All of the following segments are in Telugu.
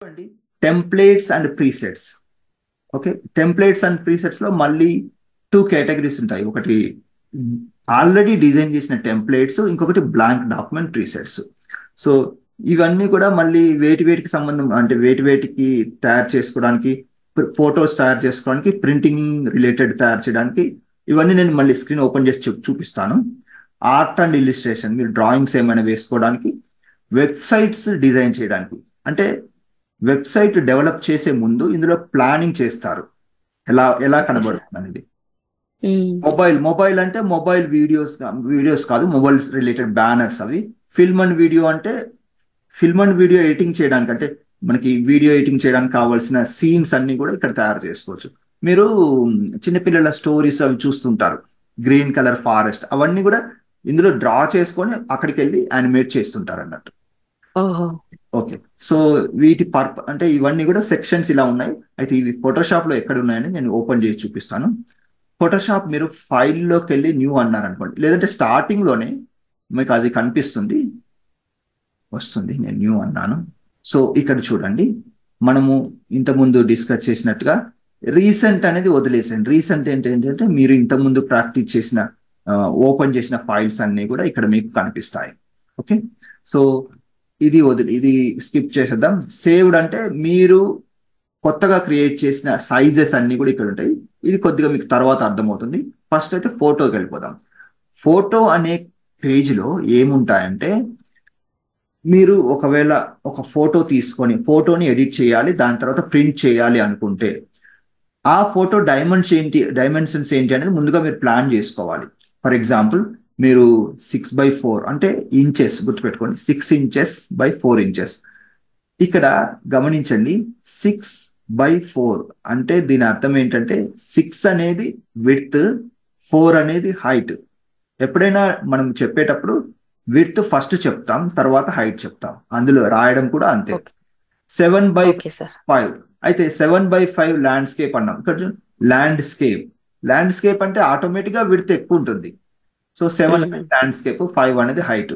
చూడండి, templates and presets. Okay, templates and presets లో మళ్ళీ టూ కేటగిరీస్ ఉంటాయి. ఒకటి ఆల్రెడీ డిజైన్ చేసిన టెంప్లేట్స్, ఇంకొకటి బ్లాంక్ డాక్యుమెంట్ ప్రీసెట్స్. సో ఇవన్నీ కూడా మళ్ళీ వేటికి సంబంధం అంటే వేటికి తయారు చేసుకోవడానికి, ఫొటోస్ తయారు చేసుకోవడానికి, ప్రింటింగ్ రిలేటెడ్ తయారు చేయడానికి, ఇవన్నీ నేను మళ్ళీ స్క్రీన్ ఓపెన్ చేసి చూపిస్తాను. ఆర్ట్ అండ్ ఇల్లిస్ట్రేషన్, మీరు డ్రాయింగ్స్ ఏమైనా వేసుకోవడానికి, వెబ్సైట్స్ డిజైన్ చేయడానికి. అంటే వెబ్సైట్ డెవలప్ చేసే ముందు ఇందులో ప్లానింగ్ చేస్తారు, ఎలా ఎలా ఓకే సార్. కనబడుతుంది అనేది. మొబైల్ అంటే మొబైల్ వీడియోస్ కాదు, మొబైల్ రిలేటెడ్ బ్యానర్స్ అవి. ఫిల్మ్ అండ్ వీడియో అంటే ఫిల్మ్ అండ్ వీడియో ఎడిటింగ్ చేయడానికి, అంటే మనకి వీడియో ఎడిటింగ్ చేయడానికి కావాల్సిన సీన్స్ అన్ని కూడా ఇక్కడ తయారు చేసుకోవచ్చు. మీరు చిన్నపిల్లల స్టోరీస్ అవి చూస్తుంటారు, గ్రీన్ కలర్ ఫారెస్ట్, అవన్నీ కూడా ఇందులో డ్రా చేసుకొని అక్కడికి వెళ్ళి యానిమేట్ చేస్తుంటారు అన్నట్టు. ఓహో. ఓకే, సో అంటే ఇవన్నీ కూడా సెక్షన్స్ ఇలా ఉన్నాయి. అయితే ఇవి ఫోటోషాప్ లో ఎక్కడ ఉన్నాయని నేను ఓపెన్ చేసి చూపిస్తాను. ఫోటోషాప్ మీరు ఫైల్లోకి వెళ్ళి న్యూ అన్నారు అనుకోండి, లేదంటే స్టార్టింగ్ లోనే మీకు అది కనిపిస్తుంది, వస్తుంది. నేను న్యూ అన్నాను. సో ఇక్కడ చూడండి, మనము ఇంతకుముందు డిస్కస్ చేసినట్టుగా రీసెంట్ అనేది వదిలేసాను. రీసెంట్ ఏంటంటే మీరు ఇంతకుముందు ప్రాక్టీస్ చేసిన ఓపెన్ చేసిన ఫైల్స్ అన్ని కూడా ఇక్కడ మీకు కనిపిస్తాయి. ఓకే, సో ఇది స్కిప్ చేసేద్దాం. సేవ్డ్ అంటే మీరు కొత్తగా క్రియేట్ చేసిన సైజెస్ అన్ని కూడా ఇక్కడ ఉంటాయి. ఇది కొద్దిగా మీకు తర్వాత అర్థమవుతుంది. ఫస్ట్ అయితే ఫోటోకి వెళ్ళిపోదాం. ఫోటో అనే పేజ్లో ఏముంటాయంటే, మీరు ఒకవేళ ఒక ఫోటో తీసుకొని ఫోటోని ఎడిట్ చేయాలి, దాని తర్వాత ప్రింట్ చేయాలి అనుకుంటే, ఆ ఫోటో డైమెన్షన్స్ ఏంటి అనేది ముందుగా మీరు ప్లాన్ చేసుకోవాలి. ఫర్ ఎగ్జాంపుల్, మీరు 6x4 అంటే ఇంచెస్ గుర్తుపెట్టుకోండి, 6 inches by 4 inches. ఇక్కడ గమనించండి, 6x4 అంటే దీని అర్థం ఏంటంటే 6 అనేది విడ్త్, 4 అనేది హైట్. ఎప్పుడైనా మనం చెప్పేటప్పుడు విడ్త్ ఫస్ట్ చెప్తాం, తర్వాత హైట్ చెప్తాం. అందులో రాయడం కూడా అంతే. ఓకే. 7x5 అయితే 7x5 ల్యాండ్స్కేప్ అన్నాం. ఇక్కడ ల్యాండ్స్కేప్ అంటే ఆటోమేటిక్ గా విడ్త్ ఎక్కువ ఉంటుంది. సో 7 అనేది ల్యాండ్స్కేప్, 5 అనేది హైట్.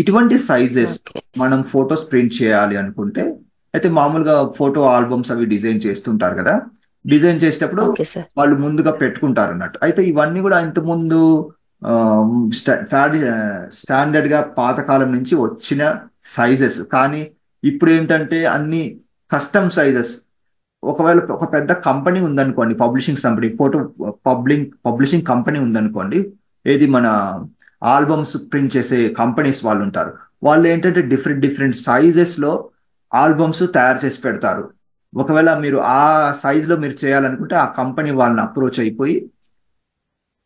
ఇటువంటి సైజెస్ ఓకే. మనం ఫొటోస్ ప్రింట్ చేయాలి అనుకుంటే, అయితే మామూలుగా ఫోటో ఆల్బమ్స్ అవి డిజైన్ చేస్తుంటారు కదా, డిజైన్ చేసేటప్పుడు ఓకే సార్. వాళ్ళు ముందుగా పెట్టుకుంటారు అన్నట్టు. అయితే ఇవన్నీ కూడా ఇంతకుముందు స్టాండర్డ్ గా పాతకాలం నుంచి వచ్చిన సైజెస్. కానీ ఇప్పుడు ఏంటంటే అన్ని కస్టమ్ సైజెస్. ఒకవేళ ఒక పెద్ద కంపెనీ ఉందనుకోండి, పబ్లిషింగ్ కంపెనీ ఉందనుకోండి, ఏది మన ఆల్బమ్స్ ప్రింట్ చేసే కంపెనీస్ వాళ్ళు ఉంటారు. వాళ్ళు ఏంటంటే డిఫరెంట్ సైజెస్ లో ఆల్బమ్స్ తయారు చేసి పెడతారు. ఒకవేళ మీరు ఆ సైజ్ లో మీరు చేయాలనుకుంటే, ఆ కంపెనీ వాళ్ళని అప్రోచ్ అయిపోయి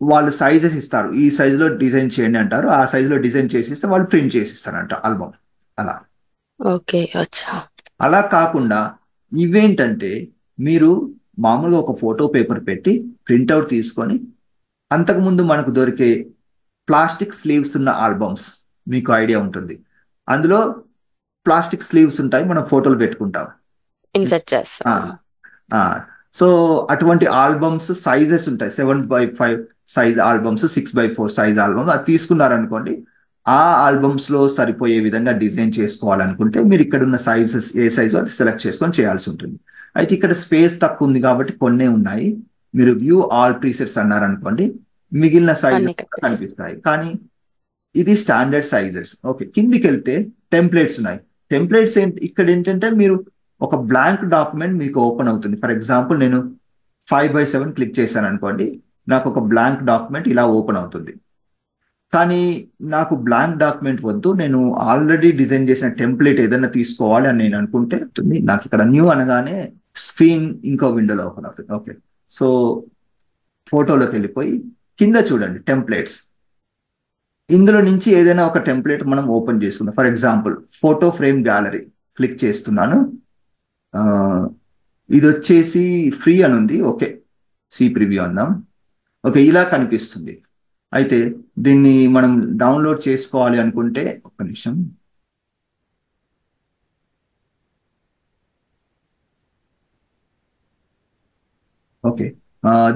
వాళ్ళు సైజెస్ ఇస్తారు, ఈ సైజ్ లో డిజైన్ చేయండి అంటారు. ఆ సైజ్ లో డిజైన్ చేసి ఇస్తే వాళ్ళు ప్రింట్ చేసి ఇస్తారంట ఆల్బమ్. అలా ఓకే. అచ్చా. అలా కాకుండా ఇవేంటంటే, మీరు మామూలుగా ఒక ఫోటో పేపర్ పెట్టి ప్రింట్అవుట్ తీసుకొని, అంతకుముందు మనకు దొరికే ప్లాస్టిక్ స్లీవ్స్ ఉన్న ఆల్బమ్స్ మీకు ఐడియా ఉంటుంది. అందులో ప్లాస్టిక్ స్లీవ్స్ ఉంటాయి, మనం ఫోటోలు పెట్టుకుంటాం. ఇన్సర్ట్ ఆ, చేస్తాం. ఆ. సో అటువంటి ఆల్బమ్స్ సైజెస్ ఉంటాయి. 7x5 size albums, 6x4 size albums. అది తీసుకున్నారనుకోండి, ఆ ఆల్బమ్స్ లో సరిపోయే విధంగా డిజైన్ చేసుకోవాలనుకుంటే మీరు ఇక్కడ ఉన్న సైజెస్ ఏ సైజు అది సెలెక్ట్ చేసుకొని చేయాల్సి ఉంటుంది. అయితే ఇక్కడ స్పేస్ తక్కువ ఉంది కాబట్టి కొన్నే ఉన్నాయి. మీరు వ్యూ ఆల్ ప్రీసెట్స్ అన్నారనుకోండి, మిగిలిన అన్ని సైజెస్ కనిపిస్తాయి. కనిపిస్తాయి. కానీ ఇది స్టాండర్డ్ సైజెస్. ఓకే, కిందికి వెళ్తే టెంప్లెట్స్ ఉన్నాయి. టెంప్లెట్స్ ఇక్కడ ఏంటంటే, మీరు ఒక బ్లాంక్ డాక్యుమెంట్ మీకు ఓపెన్ అవుతుంది. ఫర్ ఎగ్జాంపుల్, నేను 5x7 క్లిక్ చేశాను అనుకోండి, నాకు ఒక బ్లాంక్ డాక్యుమెంట్ ఇలా ఓపెన్ అవుతుంది. కానీ నాకు బ్లాంక్ డాక్యుమెంట్ వద్దు, నేను ఆల్రెడీ డిజైన్ చేసిన టెంప్లెట్ ఏదైనా తీసుకోవాలి అని నేను అనుకుంటే, నాకు ఇక్కడ న్యూ అనగానే స్క్రీన్ ఇంకో విండోలో ఓపెన్ అవుతుంది. ఓకే, సో ఫోటోలోకి వెళ్ళిపోయి కింద చూడండి టెంప్లెట్స్. ఇందులో నుంచి ఏదైనా ఒక టెంప్లెట్ మనం ఓపెన్ చేసుకుందాం. For example, photo frame gallery click చేస్తున్నాను. ఆ, ఇది వచ్చేసి ఫ్రీ అని ఉంది. ఓకే, సి ప్రివ్యూ అందాం. ఓకే, ఇలా కనిపిస్తుంది. అయితే దీన్ని మనం డౌన్లోడ్ చేసుకోవాలి అనుకుంటే, ఒక్క నిమిషం. Okay,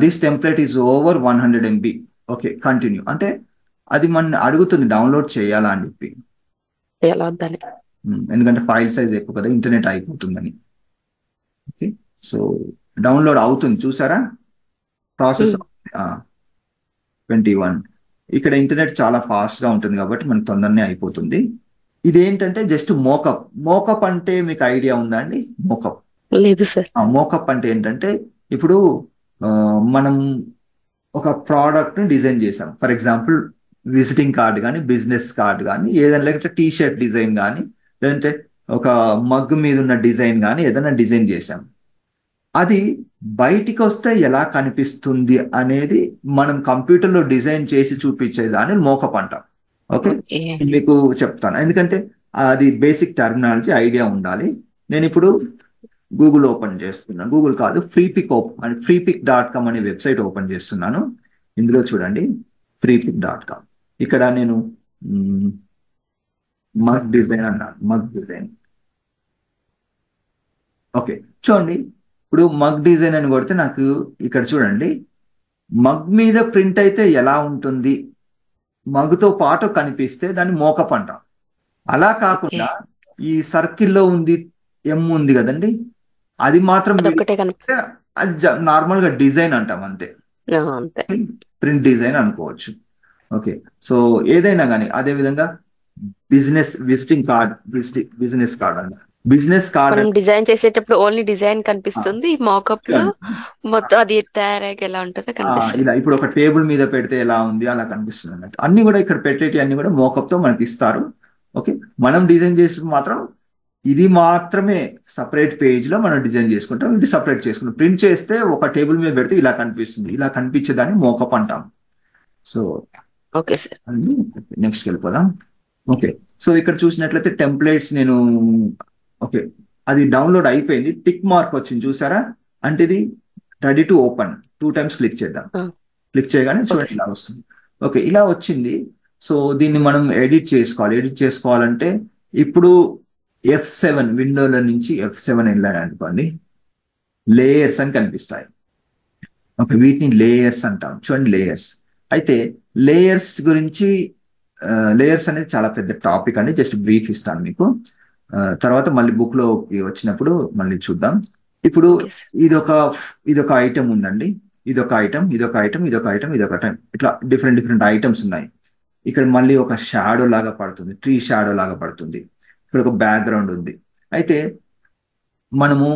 this template is over 100 MB. Okay, continue అంటే అది మన అడుగుతుంది డౌన్లోడ్ చేయాలా అని చెప్పి. ఎలా వద్దని. ఎందుకంటే ఫైల్ సైజ్ ఎక్కువ కదా, ఇంటర్నెట్ అయిపోతుందని. ఓకే, సో డౌన్లోడ్ అవుతుంది చూసారా, ప్రాసెస్ 21. ఇక్కడ ఇంటర్నెట్ చాలా ఫాస్ట్ గా ఉంటుంది కాబట్టి మనకు తొందరనే అయిపోతుంది. ఇదేంటంటే జస్ట్ మోకప్. మోకప్ అంటే మీకు ఐడియా ఉందా అండి? మోకప్ లేదు సార్. మోకప్ అంటే ఏంటంటే ఇప్పుడు మనం ఒక ప్రోడక్ట్ ని డిజైన్ చేసాం. ఫర్ ఎగ్జాంపుల్ విజిటింగ్ కార్డ్ కానీ, బిజినెస్ కార్డ్ కానీ, ఏదైనా లేకపోతే టీ షర్ట్ డిజైన్ కానీ, లేదంటే ఒక మగ్ మీద ఉన్న డిజైన్ కానీ ఏదైనా డిజైన్ చేసాం. అది బయటికి వస్తే ఎలా కనిపిస్తుంది అనేది మనం కంప్యూటర్లో డిజైన్ చేసి చూపించేదాన్ని మోకప్ అంటాం. Okay, okay. మీకు చెప్తాను ఎందుకంటే అది బేసిక్ టర్మినాలజీ ఐడియా ఉండాలి. నేను ఇప్పుడు గూగుల్ ఓపెన్ చేస్తున్నాను, గూగుల్ కాదు freepik.com అనే వెబ్సైట్ ఓపెన్ చేస్తున్నాను. ఇందులో చూడండి freepik.com. ఇక్కడ నేను మగ్ డిజైన్ అన్నాను, మగ్ డిజైన్. ఓకే, చూడండి ఇప్పుడు మగ్ డిజైన్ అని కొడితే నాకు ఇక్కడ చూడండి మగ్ మీద ప్రింట్ అయితే ఎలా ఉంటుంది, మగ్తో పాటు కనిపిస్తే దాన్ని మోకప్ అంటాం. అలా కాకుండా ఈ సర్కిల్లో ఉంది ఎం ఉంది కదండి, అది మాత్రం అదొక్కటే కనిపి అది నార్మల్ గా డిజైన్ అంటాం అంతే, అంతే. ప్రింట్ డిజైన్ అనుకోవచ్చు. ఓకే, సో ఏదైనా కానీ అదే విధంగా విజిటింగ్ కార్డ్, బిజినెస్ కార్డ్ అన్న బిజినెస్ కార్డ్ మనం డిజైన్ చేసేటప్పుడు ఓన్లీ డిజైన్ కనిపిస్తుంది, మాకప్ లో మొత్తం అది తయారయ్యాక ఎలా ఉంటుందో కనిపిస్తుంది. ఇలా ఇప్పుడు ఒక టేబుల్ మీద పెడితే ఎలా ఉంది అలా కనిపిస్తుంది అన్నట్టు. అన్ని కూడా ఇక్కడ పెట్టేటి అన్ని కూడా మోకప్ తో మనకి ఇస్తారు. ఓకే, మనం డిజైన్ చేసి మాత్రం ఇది మాత్రమే సపరేట్ పేజ్ లో మనం డిజైన్ చేసుకుంటాం, ఇది సపరేట్ చేసుకుంటాం. ప్రింట్ చేస్తే ఒక టేబుల్ మీద పెడితే ఇలా కనిపిస్తుంది, ఇలా కనిపించేదాన్ని మోకప్ అంటాం. సో ఓకే సార్, నెక్స్ట్ వెళ్ళిపోదాం. ఓకే, సో ఇక్కడ చూసినట్లయితే టెంప్లెట్స్ నేను ఓకే అది డౌన్లోడ్ అయిపోయింది, టిక్ మార్క్ వచ్చింది చూసారా, అంటే ఇది ready to open. 2 times click చేద్దాం. క్లిక్ చేయగానే చూడండి ఇలా వస్తుంది. ఓకే, ఇలా వచ్చింది. సో దీన్ని మనం ఎడిట్ చేసుకోవాలి. ఎడిట్ చేసుకోవాలంటే ఇప్పుడు F7 విండోల నుంచి F7 వెళ్ళాను అనుకోండి, లేయర్స్ అని కనిపిస్తాయి. ఓకే, వీటిని లేయర్స్ అంటాం. చూడండి లేయర్స్. అయితే లేయర్స్ గురించి లేయర్స్ అనేది చాలా పెద్ద టాపిక్ అండి, జస్ట్ బ్రీఫ్ ఇస్తాను మీకు. తర్వాత మళ్ళీ బుక్ లో వచ్చినప్పుడు మళ్ళీ చూద్దాం. ఇప్పుడు ఇదొక ఐటమ్ ఉందండి, ఇదొక ఐటమ్, ఇదొక ఐటమ్, ఇదొక ఐటమ్, ఇదొక ఐటమ్, ఇట్లా డిఫరెంట్ ఐటమ్స్ ఉన్నాయి. ఇక్కడ మళ్ళీ ఒక షాడో లాగా పడుతుంది, ట్రీ షాడో లాగా పడుతుంది. ఇక్కడ ఒక బ్యాక్గ్రౌండ్ ఉంది. అయితే మనము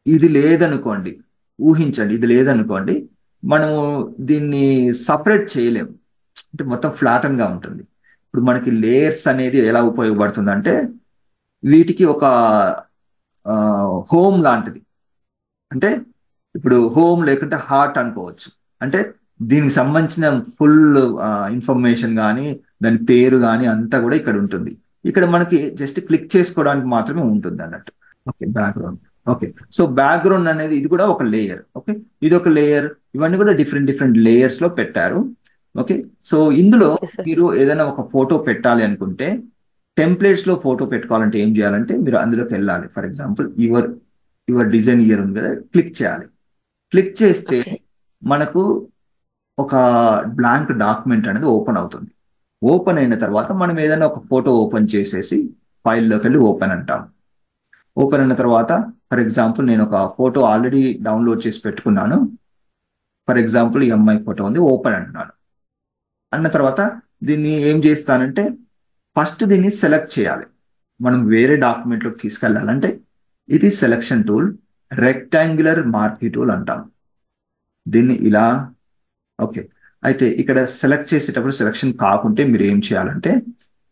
ఇది లేదనుకోండి, ఊహించండి ఇది లేదనుకోండి, మనము దీన్ని సపరేట్ చేయలేము, అంటే మొత్తం ఫ్లాటన్ గా ఉంటుంది. ఇప్పుడు మనకి లేయర్స్ అనేది ఎలా ఉపయోగపడుతుంది అంటే వీటికి ఒక హోమ్ లాంటిది. అంటే ఇప్పుడు హోమ్ లేకుంటే హార్ట్ అనుకోవచ్చు. అంటే దీనికి సంబంధించిన ఫుల్ ఇన్ఫర్మేషన్ కానీ దాని పేరు కానీ అంతా కూడా ఇక్కడ ఉంటుంది. ఇక్కడ మనకి జస్ట్ క్లిక్ చేసుకోవడానికి మాత్రమే ఉంటుంది అన్నట్టు. Okay, background. Okay, so background అనేది ఇది కూడా ఒక లేయర్. ఓకే, ఇది ఒక లేయర్, ఇవన్నీ కూడా డిఫరెంట్ లేయర్స్ లో పెట్టారు. ఓకే, సో ఇందులో మీరు ఏదైనా ఒక ఫోటో పెట్టాలి అనుకుంటే, టెంప్లెట్స్ లో ఫోటో పెట్టుకోవాలంటే ఏం చేయాలంటే మీరు అందులోకి వెళ్ళాలి. For example your design year ఉంది కదా, క్లిక్ చేయాలి. క్లిక్ చేస్తే మనకు ఒక బ్లాంక్ డాక్యుమెంట్ అనేది ఓపెన్ అవుతుంది. ఓపెన్ అయిన తర్వాత మనం ఏదైనా ఒక ఫోటో ఓపెన్ చేసేసి ఫైల్లోకి వెళ్ళి ఓపెన్ అంటాం. ఓపెన్ అయిన తర్వాత ఫర్ ఎగ్జాంపుల్ నేను ఒక ఫోటో ఆల్రెడీ డౌన్లోడ్ చేసి పెట్టుకున్నాను. ఫర్ ఎగ్జాంపుల్ ఈ అమ్మాయి ఫోటో ఉంది, ఓపెన్ అంటున్నాను. అన్న తర్వాత దీన్ని ఏం చేస్తానంటే ఫస్ట్ దీన్ని సెలెక్ట్ చేయాలి. మనం వేరే డాక్యుమెంట్లోకి తీసుకెళ్ళాలంటే ఇది selection tool, rectangular marquee tool అంటాం దీన్ని. ఇలా ఓకే, అయితే ఇక్కడ సెలెక్ట్ చేసేటప్పుడు సెలెక్షన్ కాకుంటే మీరు ఏం చేయాలంటే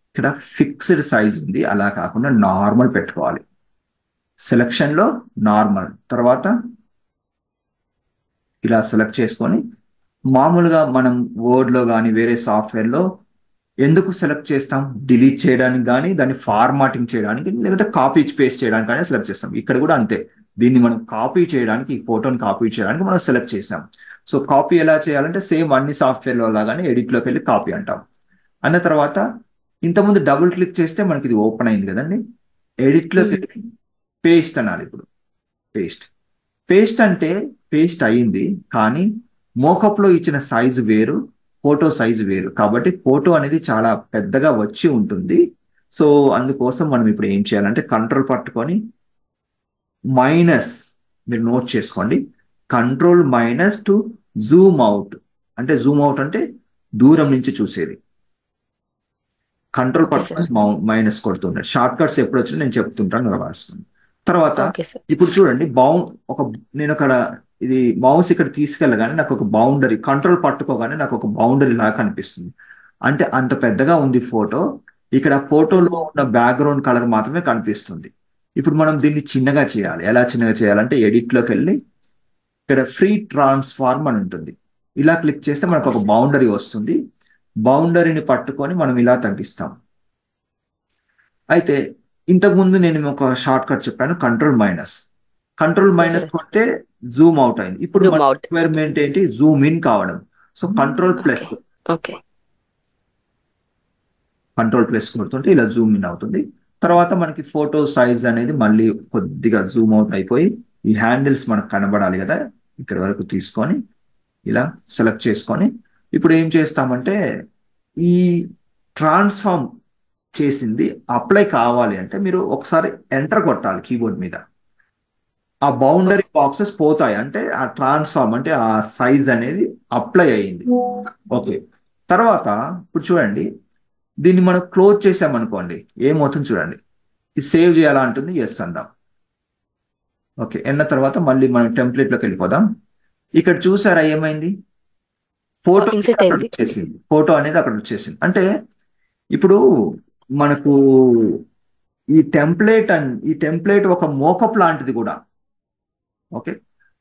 ఇక్కడ ఫిక్స్డ్ సైజ్ ఉంది, అలా కాకుండా నార్మల్ పెట్టుకోవాలి. సెలెక్షన్ లో నార్మల్, తర్వాత ఇలా సెలెక్ట్ చేసుకొని మామూలుగా మనం వర్డ్ లో కానీ వేరే సాఫ్ట్వేర్ లో ఎందుకు సెలెక్ట్ చేస్తాం, డిలీట్ చేయడానికి కానీ దాన్ని ఫార్మాటింగ్ చేయడానికి లేదంటే కాపీ పేస్ట్ చేయడానికి కానీ సెలెక్ట్ చేస్తాం. ఇక్కడ కూడా అంతే, దీన్ని మనం కాపీ చేయడానికి, ఈ ఫోటోని కాపీ చేయడానికి మనం సెలెక్ట్ చేసాం. సో కాపీ ఎలా చేయాలంటే సేమ్ అన్ని సాఫ్ట్వేర్లో లాగానే ఎడిట్లోకి వెళ్ళి కాపీ అంటాం. అన్న తర్వాత ఇంతకుముందు డబుల్ క్లిక్ చేస్తే మనకి ఇది ఓపెన్ అయింది కదండి, ఎడిట్లోకి వెళ్ళి పేస్ట్ అనాలి. ఇప్పుడు పేస్ట్ అంటే పేస్ట్ అయింది, కానీ మోకప్ లో ఇచ్చిన సైజు వేరు, ఫోటో సైజు వేరు. కాబట్టి ఫోటో అనేది చాలా పెద్దగా వచ్చి ఉంటుంది, సో అందుకోసం మనం ఇప్పుడు ఏం చేయాలంటే కంట్రోల్ పట్టుకొని మైనస్, మీరు నోట్ చేసుకోండి, control minus to Zoom out. అంటే జూమ్ అవుట్ అంటే దూరం నుంచి చూసేది. Control okay sir. పట్టుకొని మైనస్ కొడుతుంటాడు. షార్ట్ కట్స్ ఎప్పుడు వచ్చినా నేను చెప్తుంటాను, రాసుకోండి. తర్వాత ఓకే సార్. ఇప్పుడు చూడండి ఒక నేను అక్కడ ఇది మౌస్ ఇక్కడ తీసుకెళ్ళగానే నాకు ఒక బౌండరీ, కంట్రోల్ పట్టుకోగానే నాకు ఒక బౌండరీ లాగా కనిపిస్తుంది. అంటే అంత పెద్దగా ఉంది ఫోటో. ఇక్కడ ఫోటోలో ఉన్న బ్యాక్గ్రౌండ్ కలర్ మాత్రమే కనిపిస్తుంది. ఇప్పుడు మనం దీన్ని చిన్నగా చేయాలి. ఎలా చిన్నగా చేయాలంటే ఎడిట్లోకి వెళ్ళి ఇక్కడ ఫ్రీ ట్రాన్స్ఫార్మ్ అని ఉంటుంది. ఇలా క్లిక్ చేస్తే మనకు ఒక బౌండరీ వస్తుంది. బౌండరీని పట్టుకొని మనం ఇలా తగ్గిస్తాం. అయితే ఇంతకుముందు నేను ఒక షార్ట్ కట్ చెప్పాను, కంట్రోల్ మైనస్ కొడితే జూమ్ అవుట్ అయింది. ఇప్పుడు జూమ్ అవుట్. రిక్వైర్మెంట్ ఏంటి, జూమ్ ఇన్ కావడం. So control plus okay. కొడుతుంటే ఇలా జూమ్ ఇన్ అవుతుంది. తర్వాత మనకి ఫోటో సైజ్ అనేది మళ్ళీ కొద్దిగా జూమ్ అవుట్ అయిపోయి ఈ హ్యాండిల్స్ మనకు కనబడాలి కదా, ఇక్కడ వరకు తీసుకొని ఇలా సెలెక్ట్ చేసుకొని ఇప్పుడు ఏం చేస్తామంటే ఈ ట్రాన్స్ఫార్మ్ చేసింది అప్లై కావాలి అంటే మీరు ఒకసారి ఎంటర్ కొట్టాలి కీబోర్డ్ మీద. ఆ బౌండరీ బాక్సెస్ పోతాయి, అంటే ఆ ట్రాన్స్ఫార్మ్ అంటే ఆ సైజ్ అనేది అప్లై అయ్యింది. ఓకే, తర్వాత ఇప్పుడు చూడండి, దీన్ని మనం క్లోజ్ చేసామనుకోండి ఏమవుతుంది చూడండి. ఇది సేవ్ చేయాలా అంటుంది, ఎస్ అందాం. ఓకే, అన్న తర్వాత మళ్ళీ మనం టెంప్లెట్లోకి వెళ్ళిపోదాం. ఇక్కడ చూసారా ఏమైంది, ఫోటో ఇన్సెట్ అయింది. వచ్చేసింది. ఫోటో అనేది అక్కడ వచ్చేసింది. అంటే ఇప్పుడు మనకు ఈ టెంప్లెట్ ఒక మోకప్ లాంటిది కూడా. ఓకే,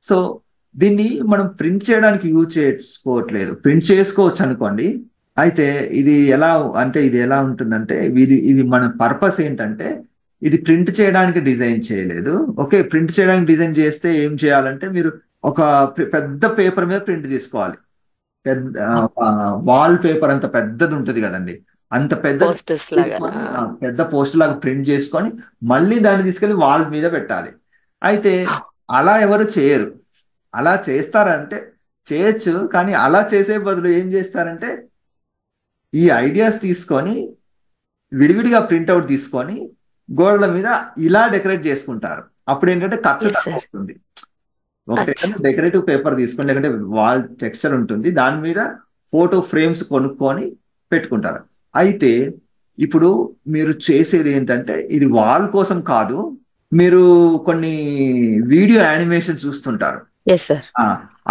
సో దీన్ని మనం ప్రింట్ చేయడానికి యూజ్ చేసుకోవట్లేదు, ప్రింట్ చేసుకోవచ్చు అనుకోండి. అయితే ఇది ఎలా ఉంటుందంటే ఇది మన పర్పస్ ఏంటంటే ఇది ప్రింట్ చేయడానికి డిజైన్ చేయలేదు. ఓకే, ప్రింట్ చేయడానికి డిజైన్ చేస్తే ఏం చేయాలంటే మీరు ఒక పెద్ద పేపర్ మీద ప్రింట్ తీసుకోవాలి. పెద్ద వాల్ పేపర్ అంత పెద్దది ఉంటుంది కదండి, అంత పెద్ద పెద్ద పోస్టర్ లాగా ప్రింట్ చేసుకొని మళ్ళీ దాన్ని తీసుకెళ్లి వాల్ మీద పెట్టాలి. అయితే అలా ఎవరు చేయరు. అలా చేస్తారంటే చేయొచ్చు, కానీ అలా చేసే బదులు ఏం చేస్తారంటే ఈ ఐడియాస్ తీసుకొని విడివిడిగా ప్రింట్అవుట్ తీసుకొని గోడల మీద ఇలా డెకరేట్ చేసుకుంటారు. అప్పుడు ఏంటంటే ఖర్చు తక్కువ అవుతుంది. ఒకటి డెకరేటివ్ పేపర్ తీసుకొని, లేకంటే వాల్ టెక్స్చర్ ఉంటుంది, దాని మీద ఫోటో ఫ్రేమ్స్ కొనుక్కొని పెట్టుకుంటారు. అయితే ఇప్పుడు మీరు చేసేది ఏంటంటే ఇది వాల్ కోసం కాదు, మీరు కొన్ని వీడియో యానిమేషన్ చూస్తుంటారు.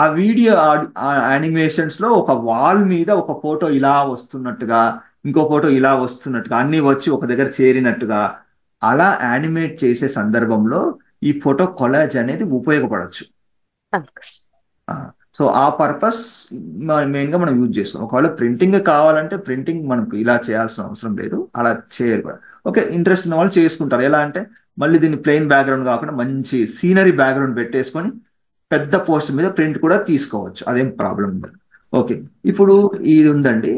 ఆ వీడియో యానిమేషన్స్ లో ఒక వాల్ మీద ఒక ఫోటో ఇలా వస్తున్నట్టుగా, ఇంకో ఫోటో ఇలా వస్తున్నట్టుగా, అన్ని వచ్చి ఒక దగ్గర చేరినట్టుగా అలా యానిమేట్ చేసే సందర్భంలో ఈ ఫోటో కొలాజ్ అనేది ఉపయోగపడవచ్చు. సో ఆ పర్పస్ మెయిన్ గా మనం యూజ్ చేస్తాం. ఒకవేళ ప్రింటింగ్ కావాలంటే ప్రింటింగ్ మనకు ఇలా చేయాల్సిన అవసరం లేదు, అలా చేయరు కూడా. ఓకే, ఇంట్రెస్ట్ ఉన్న వాళ్ళు చేసుకుంటారు. ఎలా అంటే మళ్ళీ దీన్ని ప్లెయిన్ బ్యాక్గ్రౌండ్ కాకుండా మంచి సీనరీ బ్యాక్గ్రౌండ్ పెట్టేసుకొని పెద్ద పోస్ట్ మీద ప్రింట్ కూడా తీసుకోవచ్చు, అదేం ప్రాబ్లం ఉండదు. ఓకే, ఇప్పుడు ఇది ఉందండి.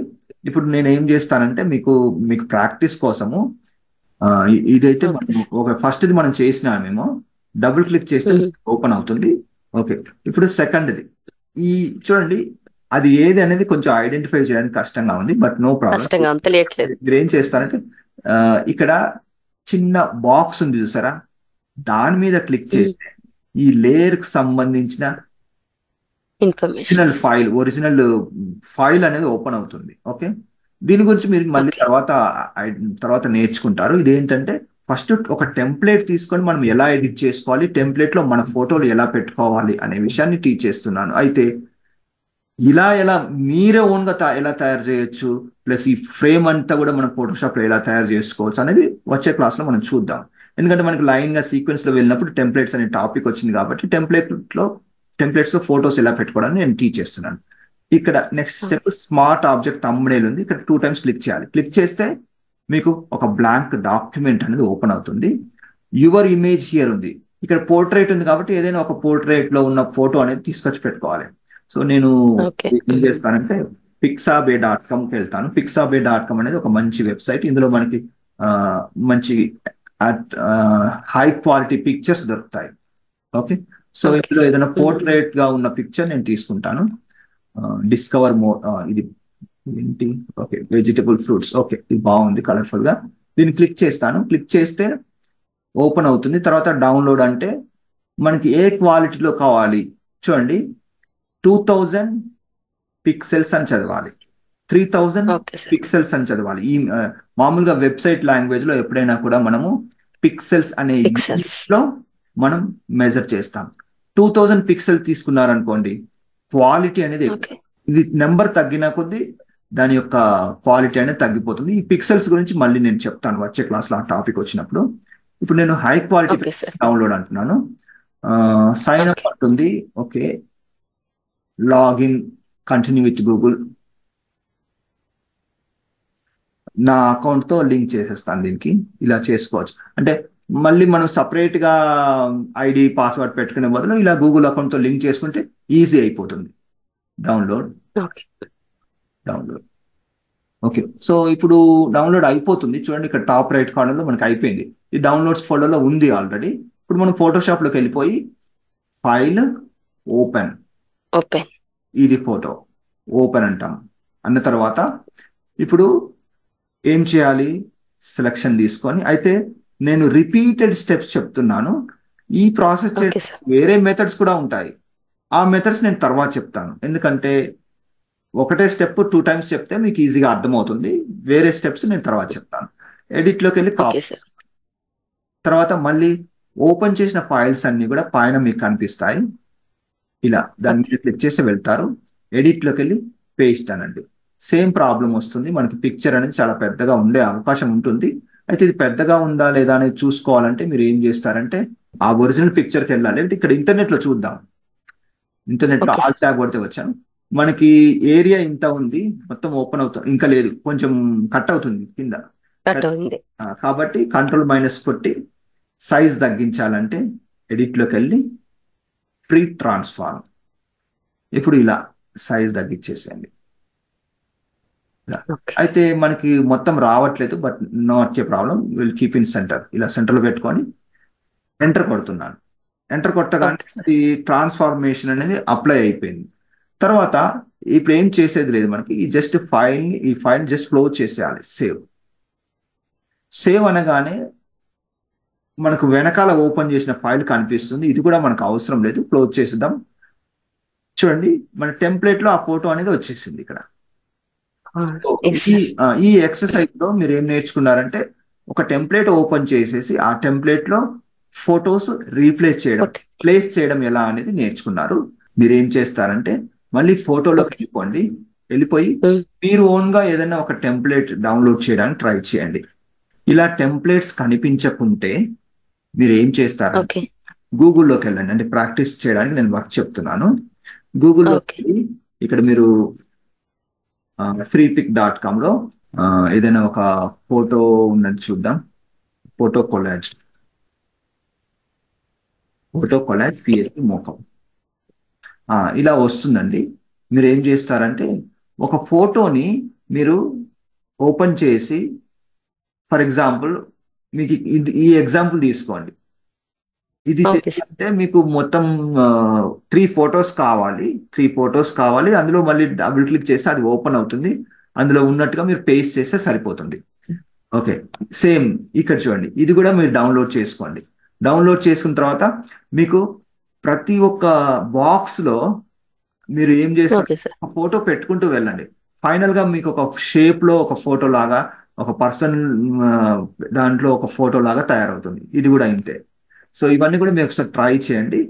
ఇప్పుడు నేను ఏం చేస్తానంటే మీకు ప్రాక్టీస్ కోసము ఇదైతే ఫస్ట్ ఇది మనం చేసినామేమో, డబుల్ క్లిక్ చేస్తే ఓపెన్ అవుతుంది. ఓకే, ఇప్పుడు సెకండ్ది చూడండి, అది ఏది అనేది కొంచెం ఐడెంటిఫై చేయడానికి కష్టంగా ఉంది, బట్ నో ప్రాబ్లం. మీరు ఏం చేస్తారంటే ఇక్కడ చిన్న బాక్స్ ఉంది చూసారా, దాని మీద క్లిక్ చేస్తే ఈ లేయర్ కి సంబంధించిన ఒరిజినల్ ఫైల్ అనేది ఓపెన్ అవుతుంది. ఓకే, దీని గురించి మీరు మళ్ళీ తర్వాత నేర్చుకుంటారు. ఇదేంటంటే ఫస్ట్ ఒక టెంప్లెట్ తీసుకొని మనం ఎలా ఎడిట్ చేసుకోవాలి, టెంప్లెట్ లో మన ఫోటోలు ఎలా పెట్టుకోవాలి అనే విషయాన్ని టీచ్ చేస్తున్నాను. అయితే ఎలా మీరే ఓన్ గా ఎలా తయారు చేయొచ్చు, ప్లస్ ఈ ఫ్రేమ్ అంతా కూడా మనం ఫోటోషాప్ లో ఎలా తయారు చేసుకోవచ్చు అనేది వచ్చే క్లాస్ లో మనం చూద్దాం. ఎందుకంటే మనకి లైన్ గా సీక్వెన్స్ లో వెళ్ళినప్పుడు టెంప్లెట్స్ అనే టాపిక్ వచ్చింది కాబట్టి టెంప్లెట్స్ లో ఫోటోస్ ఎలా పెట్టుకోవడానికి నేను టీచ్ చేస్తున్నాను. ఇక్కడ next step smart object thumbnail ఉంది, ఇక్కడ 2 times క్లిక్ చేయాలి. క్లిక్ చేస్తే మీకు ఒక బ్లాంక్ డాక్యుమెంట్ అనేది ఓపెన్ అవుతుంది. యువర్ ఇమేజ్ హియర్ ఉంది, ఇక్కడ పోర్ట్రేట్ ఉంది కాబట్టి ఏదైనా ఒక పోర్ట్రేట్ లో ఉన్న ఫోటో అనేది తీసుకొచ్చి పెట్టుకోవాలి. సో నేను ఏం చేస్తానంటే pixabay.comకి వెళ్తాను. pixabay.com అనేది ఒక మంచి వెబ్సైట్. ఇందులో మనకి మంచి హై క్వాలిటీ పిక్చర్స్ దొరుకుతాయి. ఓకే, సో ఇందులో ఏదైనా పోర్ట్రేట్ గా ఉన్న పిక్చర్ నేను తీసుకుంటాను. డిస్కవర్ మోర్, ఇది ఏంటి, ఓకే, వెజిటబుల్ ఫ్రూట్స్. ఓకే, ఇది బాగుంది కలర్ఫుల్ గా. దీన్ని క్లిక్ చేస్తాను. క్లిక్ చేస్తే ఓపెన్ అవుతుంది. తర్వాత డౌన్లోడ్ అంటే మనకి ఏ క్వాలిటీలో కావాలి చూడండి. 2000 పిక్సెల్స్ అని చదవాలి, 3000 ఓకే సార్. పిక్సెల్స్ అని చదవాలి. ఈ మామూలుగా వెబ్సైట్ లాంగ్వేజ్ లో ఎప్పుడైనా కూడా మనము పిక్సెల్స్ అనే పిక్సెల్స్. యూనిట్ లో మనం మెజర్ చేస్తాం. 2000 పిక్సెల్ తీసుకున్నారనుకోండి, క్వాలిటీ అనేది ఎక్కువ. ఓకే. ఇది నెంబర్ తగ్గిన కొద్దీ దాని యొక్క క్వాలిటీ అనేది తగ్గిపోతుంది. ఈ పిక్సెల్స్ గురించి మళ్ళీ నేను చెప్తాను వచ్చే క్లాస్లో ఆ టాపిక్ వచ్చినప్పుడు. ఇప్పుడు నేను high quality okay sir. Download అంటున్నాను. Sign up okay. అంటుంది. Okay, login, continue with Google. నా అకౌంట్తో లింక్ చేసేస్తాను దీనికి. ఇలా చేసుకోవచ్చు. అంటే మళ్ళీ మనం సపరేట్గా ఐడి పాస్వర్డ్ పెట్టుకునే బదులు ఇలా గూగుల్ అకౌంట్తో లింక్ చేసుకుంటే ఈజీ అయిపోతుంది. Download. Okay. Download. Okay, so ఇప్పుడు డౌన్లోడ్ అయిపోతుంది. చూడండి ఇక్కడ టాప్ రైట్ కార్నర్లో మనకి అయిపోయింది. ఈ డౌన్లోడ్స్ ఫోల్డర్లో ఉంది ఆల్రెడీ. ఇప్పుడు మనం ఫోటోషాప్లోకి వెళ్ళిపోయి ఫైల్, ఓపెన్, ఓపెన్. ఇది ఫోటో, ఓపెన్ అంటాం. అన్న తర్వాత ఇప్పుడు ఏం చేయాలి? సెలక్షన్ తీసుకొని, అయితే నేను రిపీటెడ్ స్టెప్స్ చెప్తున్నాను. ఈ ప్రాసెస్ ఓకే చేయడానికి సార్. వేరే మెథడ్స్ కూడా ఉంటాయి. ఆ మెథడ్స్ నేను తర్వాత చెప్తాను. ఎందుకంటే ఒకటే స్టెప్ 2 times చెప్తే మీకు ఈజీగా అర్థమవుతుంది. వేరే స్టెప్స్ నేను తర్వాత చెప్తాను. ఎడిట్లోకి వెళ్ళి ఓకే కాపీ, సార్. తర్వాత మళ్ళీ ఓపెన్ చేసిన ఫైల్స్ అన్ని కూడా పైన మీకు కనిపిస్తాయి. ఇలా దాని ఓకే. మీద క్లిక్ చేసి వెళ్తారు. ఎడిట్లోకి వెళ్ళి పేస్ట్ అనండి. సేమ్ ప్రాబ్లం వస్తుంది. మనకి పిక్చర్ అనేది చాలా పెద్దగా ఉండే అవకాశం ఉంటుంది. అయితే ఇది పెద్దగా ఉందా లేదా అనేది చూసుకోవాలంటే మీరు ఏం చేస్తారంటే ఆ ఒరిజినల్ పిక్చర్కి వెళ్ళాలి. అంటే ఇక్కడ ఇంటర్నెట్లో చూద్దాం. ఇంటర్నెట్లో ఓకే ఆల్ సార్. ట్యాబ్ కొడితే వచ్చాను. మనకి ఏరియా ఇంత ఉంది, మొత్తం ఓపెన్ అవుతుంది. ఇంకా లేదు, కొంచెం కట్ అవుతుంది కింద. కట్ ఉంది. కాబట్టి కంట్రోల్- కొట్టి సైజ్ తగ్గించాలంటే ఎడిట్లోకి వెళ్ళి ఫ్రీ ట్రాన్స్ఫార్మ్. ఇప్పుడు ఇలా సైజ్ తగ్గించేసేయండి. ఇలా. ఓకే. అయితే మనకి మొత్తం రావట్లేదు, but not a problem. Will keep in centre. ఇలా సెంటర్లో పెట్టుకొని ఎంటర్ కొడుతున్నాను. ఎంటర్ కొట్టగానే ఓకే సార్. ఈ ట్రాన్స్ఫార్మేషన్ అనేది అప్లై అయిపోయింది. తర్వాత ఇప్పుడు ఏం చేసేది లేదు మనకి. ఈ ఫైల్ జస్ట్ క్లోజ్ చేసేయాలి. సేవ్. సేవ్ అనగానే మనకు వెనకాల ఓపెన్ చేసిన ఫైల్ కనిపిస్తుంది. ఇది కూడా మనకు అవసరం లేదు, క్లోజ్ చేసేద్దాం. చూడండి మన టెంప్లెట్ లో ఆ ఫోటో అనేది వచ్చేసింది ఇక్కడ. సో ఇది సార్. ఈ ఎక్సర్సైజ్ లో మీరు ఏం నేర్చుకున్నారంటే ఒక టెంప్లెట్ ఓపెన్ చేసేసి ఆ టెంప్లెట్ లో ఫొటోస్ రీప్లేస్ చేయడం, ఓకే. ప్లేస్ చేయడం ఎలా అనేది నేర్చుకున్నారు. మీరు ఏం చేస్తారంటే మళ్ళీ ఫోటోలోకి ఓకే. వెళ్ళిపోండి. వెళ్ళిపోయి మీరు ఓన్ గా ఏదైనా ఒక టెంప్లెట్ డౌన్లోడ్ చేయడానికి ట్రై చేయండి. ఇలా టెంప్లెట్స్ కనిపించకుంటే మీరు ఏం చేస్తారంటే ఓకే. గూగుల్లోకి వెళ్ళండి. అంటే ప్రాక్టీస్ చేయడానికి నేను వర్క్ చెప్తున్నాను. గూగుల్లోకి ఓకే. వెళ్ళి ఇక్కడ మీరు freepik.com లో ఏదైనా ఒక ఫోటో ఉన్నది చూద్దాం. ఫోటో కొలాజ్ PSP మోకప్ ఇలా వస్తుందండి. మీరు ఏం చేస్తారంటే ఒక ఫోటోని మీరు ఓపెన్ చేసి, ఫర్ ఎగ్జాంపుల్ మీకు ఈ ఎగ్జాంపుల్ తీసుకోండి. ఇది ఓకే సార్. చేయాలంటే మీకు మొత్తం 3 photos కావాలి. 3 photos కావాలి. అందులో మళ్ళీ డబుల్ క్లిక్ చేస్తే అది ఓపెన్ అవుతుంది. అందులో ఉన్నట్టుగా మీరు పేస్ట్ చేస్తే సరిపోతుంది. ఓకే, సేమ్ ఇక్కడ చూడండి. ఇది కూడా మీరు డౌన్లోడ్ చేసుకోండి. డౌన్లోడ్ చేసుకున్న తర్వాత మీకు ప్రతి ఒక్క బాక్స్ లో మీరు ఏం చేస్తారు, ఓకే సార్. ఒక ఫోటో పెట్టుకుంటూ వెళ్ళండి. ఫైనల్ గా మీకు ఒక షేప్ లో ఒక ఫోటో లాగా, ఒక పర్సన్ దాంట్లో ఒక ఫోటో లాగా తయారవుతుంది. ఇది కూడా ఇంతే. సో ఇవన్నీ కూడా మీరు ఒకసారి ట్రై చేయండి.